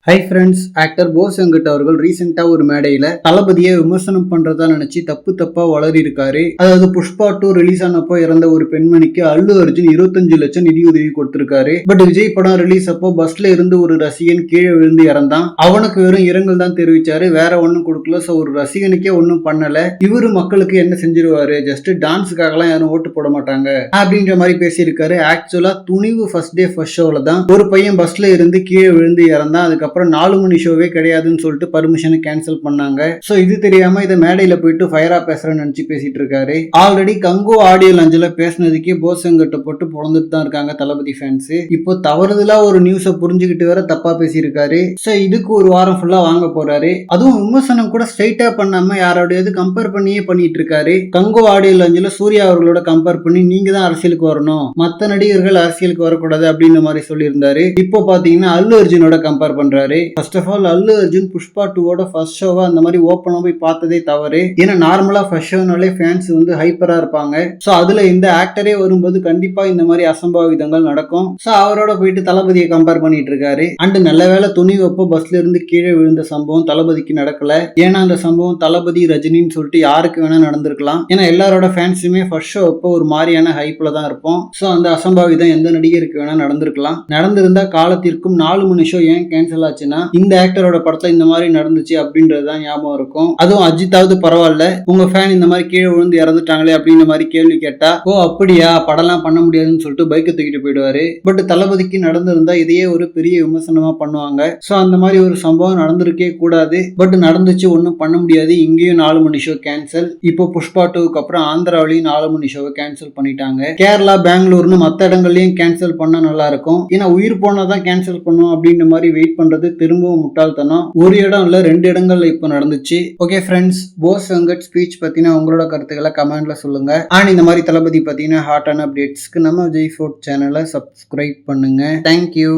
High friends, actor Bose Venkat அவர்கள் ரீசெண்டா ஒரு மேடையில தளபதியை விமர்சனம் பண்றதா நினைச்சு தப்பா வளரி இருக்காரு. அதாவது புஷ்பா 2 ரிலீஸ் ஆனப்போ இறந்த ஒரு பெண்மணிக்கு அல்லு அர்ஜுன் 25 லட்சம் நிதி உதவி கொடுத்திருக்காரு. பட் விஜய் படம் ரிலீஸ் அப்போ பஸ்ல இருந்து ஒரு ரசிகன் கீழே விழுந்து இறந்தான். அவனுக்கு வெறும் இரங்கல் தான் தெரிவிச்சாரு, வேற ஒன்னும் கொடுக்கல. சோ ஒரு ரசிகனுக்கே ஒன்னும் பண்ணல. இவரு மக்களுக்கு என்ன செஞ்சிருவாரு, ஜஸ்ட் டான்ஸுக்காகலாம் யாரும் ஓட்டு போட மாட்டாங்க அப்படின்ற மாதிரி பேசியிருக்காரு. ஆக்சுவலா துணிவு ஃபர்ஸ்ட் டே ஃபர்ஸ்ட் ஷோல தான் ஒரு பையன் பஸ்ல இருந்து கீழே விழுந்து இறந்தான். அதுக்கப்புறம் 4 மணி ஷோவே கிடையாதுன்னு சொல்லிட்டு பர்மிஷனை கேன்சல் பண்ணாங்க. சோ இது தெரியாம இதை மேடையில போயிட்டு ஃபயரா பேசுறேன்னு நினைச்சு பேசிட்டு இருக்காரு. ஆல்ரெடி கங்கோ ஆடியோ லஞ்சில பேசினதுக்கே போஸ் வெங்கட்ட போட்டு பொழந்துட்டு தான் இருக்காங்க தளபதி ஃபேன்ஸ். இப்போ தவறுதலா ஒரு நியூஸை புரிஞ்சுக்கிட்டு வேற தப்பா பேசியிருக்காரு. சோ இதுக்கு ஒரு வாரம் ஃபுல்லா வாங்க போறாரு. அதுவும் விமர்சனம் கூட ஸ்ட்ரைட்டா பண்ணாம யாரோடையாவது கம்பேர் பண்ணியே பண்ணிட்டு இருக்காரு. கங்கோ ஆடியோ லஞ்சில சூர்யா அவர்களோட கம்பேர் பண்ணி நீங்க தான் அரசியலுக்கு வரணும், மத்த நடிகர்கள் அரசியலுக்கு வரக்கூடாது அப்படின்னு மாதிரி சொல்லியிருந்தாரு. இப்போ பாத்தீங்கன்னா அல்லு அர்ஜுனோட கம்பேர் பண்றாரு. First of all Allu Arjun Pushpa 2 first ஷோவா அந்த மாதிரி ஓப்பனா போய் பார்த்ததே தவறு. ஏன்னா நார்மலா ஃபர்ஸ்ட் ஷோனாலே ஃபேன்ஸ் வந்து ஹைப்பரா இருப்பாங்க. சோ அதுல இந்த ஆக்டரே வரும்போது கண்டிப்பா இந்த மாதிரி அசம்பாவிதங்கள் நடக்கும். சோ அவரோட போயிட்டு தளபதியை கம்பேர் பண்ணிட்டு இருக்காரு. அண்ட் நல்ல வேளை துணிவப்போ பஸ்ல இருந்து கீழே விழுந்த சம்பவம் தளபதிக்கு நடக்கல. ஏன்னா அந்த சம்பவம் தளபதி ரஜினின்னு சொல்லிட்டு யாருக்கு வேணா நடந்திருக்கலாம். ஏன்னா எல்லாரோட ஃபேன்ஸுமே ஃபர்ஸ்ட் ஷோ அப்போ ஒரு மாதிரியான ஹைப்ல தான் இருப்போம். சோ அந்த அசம்பாவிதம் எந்த நடிகருக்கு வேணா நடந்திருக்கலாம். நடந்திருந்தா காலத்திற்கும் 4 மணி ஷோ ஏன் கேன்சல் ஆச்சுன்னா இந்த ஆக்டரோட படத்துல இந்த மாதிரி நடந்துச்சு அப்படின்றதுதான் ஞாபகம் இருக்கும். அதுவும் அஜித்தாவது பரவாயில்ல, உங்க ஃபேன் இந்த மாதிரி கீழே விழுந்து இறந்துட்டாங்களே அப்படின்ற மாதிரி கேள்வி கேட்டா ஓ அப்படியா படம்லாம் பண்ண முடியாதுன்னு சொல்லிட்டு பைக்கை தூக்கிட்டு போயிடுவாரு. பட் தளபதிக்கு நடந்திருந்தா இதையே ஒரு பெரிய விமர்சனமா பண்ணுவாங்க. சோ அந்த மாதிரி ஒரு சம்பவம் நடந்திருக்கே கூடாது. பட் நடந்துச்சு, ஒன்னும் பண்ண முடியாது. இங்கேயும் 4 மணி ஷோ கேன்சல். இப்போ புஷ்பா 2க்கு அப்புறம் ஆந்திராவிலையும் 4 மணி ஷோவை கேன்சல் பண்ணிட்டாங்க. கேரளா, பெங்களூர்னு மத்த இடங்கள்லயும் கேன்சல் பண்ணா நல்லா இருக்கும். ஏன்னா உயிர் போனாதான் கேன்சல் பண்ணும் அப்படின்ற மாதிரி வெயிட் பண்றது திரும்பவும் முட்டாள்தனம். ஒரு இடம் இல்ல 2 இடங்கள்ல இப்போ நடந்துச்சு. Okay friends, Bose Venkat speech பத்தின உங்களோட கருத்துக்களை கமெண்ட்ல சொல்லுங்க. அண்ட் இந்த மாதிரி தளபதி பத்தின ஹாட்டான அப்டேட்ஸ்க்கு நம்ம விஜய் ஃபோர்ட் சேனலை சப்ஸ்கிரைப் பண்ணுங்க. தேங்க்யூ.